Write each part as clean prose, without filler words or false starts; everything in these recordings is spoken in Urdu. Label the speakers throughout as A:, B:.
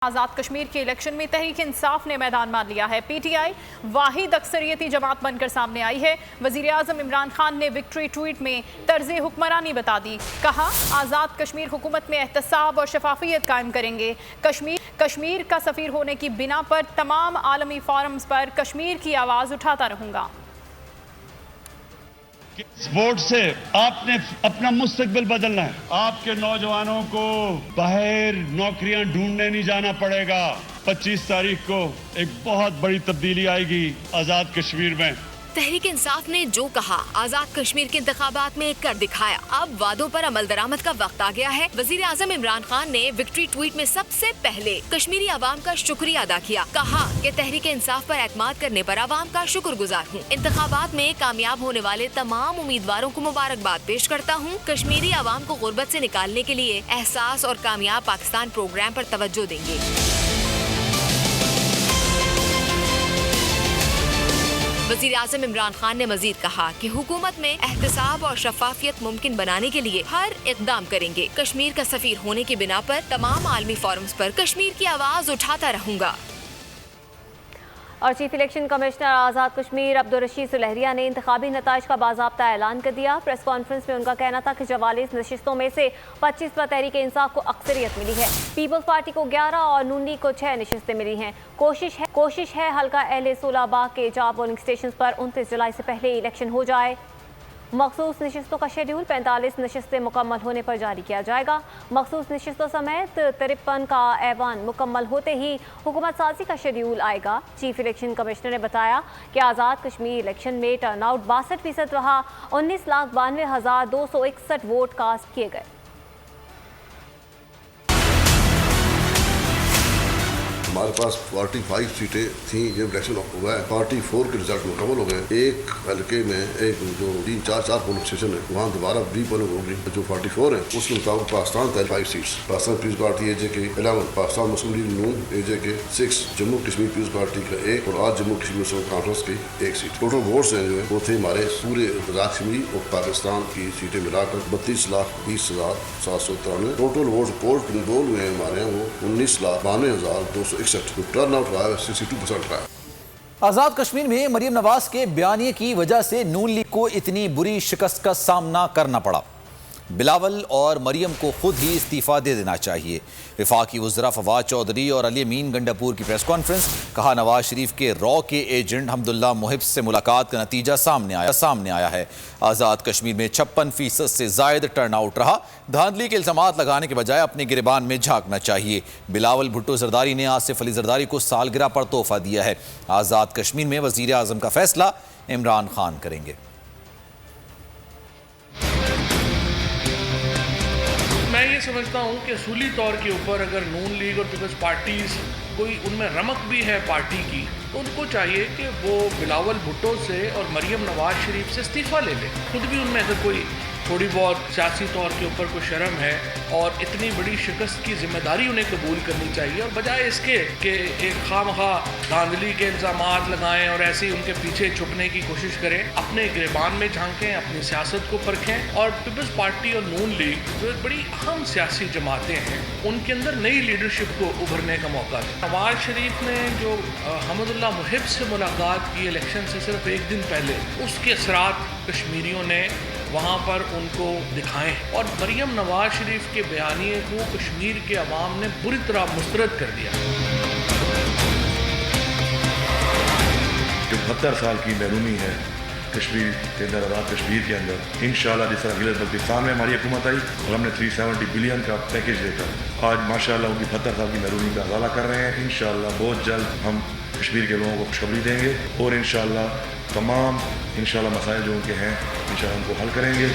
A: آزاد کشمیر کے الیکشن میں تحریک انصاف نے میدان مان لیا ہے۔ پی ٹی آئی واحد اکثریتی جماعت بن کر سامنے آئی ہے۔ وزیر اعظم عمران خان نے وکٹری ٹویٹ میں طرز حکمرانی بتا دی۔ کہا آزاد کشمیر حکومت میں احتساب اور شفافیت قائم کریں گے۔ کشمیر کا سفیر ہونے کی بنا پر تمام عالمی فورمز پر کشمیر کی آواز اٹھاتا رہوں گا۔
B: اس ووٹ سے آپ نے اپنا مستقبل بدلنا ہے۔ آپ کے نوجوانوں کو باہر نوکریاں ڈھونڈنے نہیں جانا پڑے گا۔ 25 تاریخ کو ایک بہت بڑی تبدیلی آئے گی آزاد کشمیر میں۔
C: تحریک انصاف نے جو کہا آزاد کشمیر کے انتخابات میں کر دکھایا۔ اب وعدوں پر عمل درآمد کا وقت آ گیا ہے۔ وزیر اعظم عمران خان نے وکٹری ٹویٹ میں سب سے پہلے کشمیری عوام کا شکریہ ادا کیا۔ کہا کہ تحریک انصاف پر اعتماد کرنے پر عوام کا شکر گزار ہوں۔ انتخابات میں کامیاب ہونے والے تمام امیدواروں کو مبارکباد پیش کرتا ہوں۔ کشمیری عوام کو غربت سے نکالنے کے لیے احساس اور کامیاب پاکستان پروگرام پر توجہ دیں گے۔ وزیر اعظم عمران خان نے مزید کہا کہ حکومت میں احتساب اور شفافیت ممکن بنانے کے لیے ہر اقدام کریں گے۔ کشمیر کا سفیر ہونے کی بنا پر تمام عالمی فورمز پر کشمیر کی آواز اٹھاتا رہوں گا۔
D: اور chief election commissioner Azad Kashmir Abdul Rashid سلہریہ نے انتخابی نتائج کا باضابطہ اعلان کر دیا۔ پریس کانفرنس میں ان کا کہنا تھا کہ 44 نشستوں میں سے 25 پر تحریک انصاف کو اکثریت ملی ہے۔ پیپلز پارٹی کو 11 اور نون لیگ کو 6 نشستیں ملی ہیں۔ کوشش ہے حلقہ اہل سولہ باغ کے 4 پولنگ اسٹیشنز پر 29 جولائی سے پہلے الیکشن ہو جائے۔ مخصوص نشستوں کا شیڈیول 45 نشستیں مکمل ہونے پر جاری کیا جائے گا۔ مخصوص نشستوں سمیت 53 کا ایوان مکمل ہوتے ہی حکومت سازی کا شیڈیول آئے گا۔ چیف الیکشن کمشنر نے بتایا کہ آزاد کشمیر الیکشن میں ٹرن آؤٹ 62% رہا۔ 19,92,261 ووٹ کاسٹ کیے گئے۔
E: ہمارے پاس 45 سیٹیں تھیں جب الیکشن ہوا ہے۔ 44 کے رزلٹ مکمل ہو گئے۔ ایک حلقے میں ایک جو 3-4 پولنگ اسٹیشن ہے وہاں دوبارہ ری پولنگ ہوگی۔ جو 44 ہے اس کے مطابق Pakistan 5 seats, Pakistan Peoples Party A J K 11، Pakistan Muslim league known a J کے 6، جموں کشمیر پیپلز پارٹی کا 1 اور آج جموں کشمیر مسلم کانفرنس کی 1 سیٹ۔ ٹوٹل ووٹس ہیں جو ہے وہ تھے ہمارے پورے آزاد کشمیر اور پاکستان کی سیٹیں ملا کر 32,20,793۔ ٹوٹل ووٹ پول ہوئے ہیں ہمارے یہاں وہ 19,92,261۔ ٹرن آؤٹ رہا ہے 62% رہا ہے۔
F: آزاد کشمیر میں مریم نواز کے بیانیے کی وجہ سے نون لیگ کو اتنی بری شکست کا سامنا کرنا پڑا۔ بلاول اور مریم کو خود ہی استعفیٰ دے دینا چاہیے۔ وفاقی وزراء فواد چودھری اور علی امین گنڈاپور کی پریس کانفرنس۔ کہا نواز شریف کے رو کے ایجنٹ حمداللہ محب سے ملاقات کا نتیجہ سامنے آیا ہے۔ آزاد کشمیر میں 56% سے زائد ٹرن آؤٹ رہا۔ دھاندلی کے الزامات لگانے کے بجائے اپنے گریبان میں جھانکنا چاہیے۔ بلاول بھٹو زرداری نے آصف علی زرداری کو سالگرہ پر تحفہ دیا ہے۔ آزاد کشمیر میں وزیر اعظم کا فیصلہ عمران خان کریں گے۔
G: میں یہ سمجھتا ہوں کہ اصولی طور کے اوپر اگر نون لیگ اور پیپلز پارٹیز کوئی ان میں رمق بھی ہے پارٹی کی تو ان کو چاہیے کہ وہ بلاول بھٹو سے اور مریم نواز شریف سے استعفیٰ لے لیں۔ خود بھی ان میں اگر کوئی تھوڑی بہت سیاسی طور کے اوپر کوئی شرم ہے اور اتنی بڑی شکست کی ذمہ داری انہیں قبول کرنی چاہیے، اور بجائے اس کے کہ ایک خواہ دھاندلی کے الزامات لگائیں اور ایسے ہی ان کے پیچھے چھپنے کی کوشش کریں، اپنے گریبان میں جھانکیں، اپنی سیاست کو پرکھیں۔ اور پیپلز پارٹی اور نون لیگ جو ایک بڑی اہم سیاسی جماعتیں ہیں ان کے اندر نئی لیڈرشپ کو ابھرنے کا موقع دیں۔ نواز شریف نے جو حمداللہ محب سے ملاقات کی الیکشن سے صرف 1 دن پہلے، اس کے اثرات کشمیریوں نے وہاں پر ان کو دکھائے، اور مریم نواز شریف کے بیانیے کو کشمیر کے عوام نے بری طرح مسترد کر دیا۔
H: جو 72 سال کی محرومی ہے کشمیر کے اندر، آزاد کشمیر کے اندر، انشاءاللہ جس طرح غلط بلتستان میں ہماری حکومت آئی اور ہم نے 370 بلین کا پیکیج دے کر آج ماشاءاللہ ان کی 72 سال کی محرومی کا ازالہ کر رہے ہیں۔ انشاءاللہ بہت جلد ہم کشمیر کے لوگوں کو خوشخبری دیں گے اور انشاءاللہ تمام مسائل جو ان کے ہیں انشاءاللہ ان کو حل کریں گے۔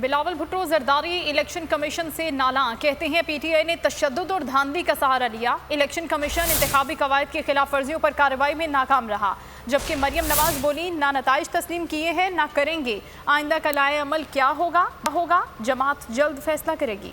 A: بلاول بھٹو زرداری الیکشن کمیشن سے نالاں، کہتے ہیں پی ٹی آئی نے تشدد اور دھاندلی کا سہارا لیا۔ الیکشن کمیشن انتخابی قواعد کی خلاف ورزیوں پر کارروائی میں ناکام رہا، جبکہ مریم نواز بولی نہ نتائج تسلیم کیے ہیں نہ کریں گے، آئندہ کا لائحہ عمل کیا ہوگا جماعت جلد فیصلہ کرے گی۔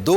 F: 2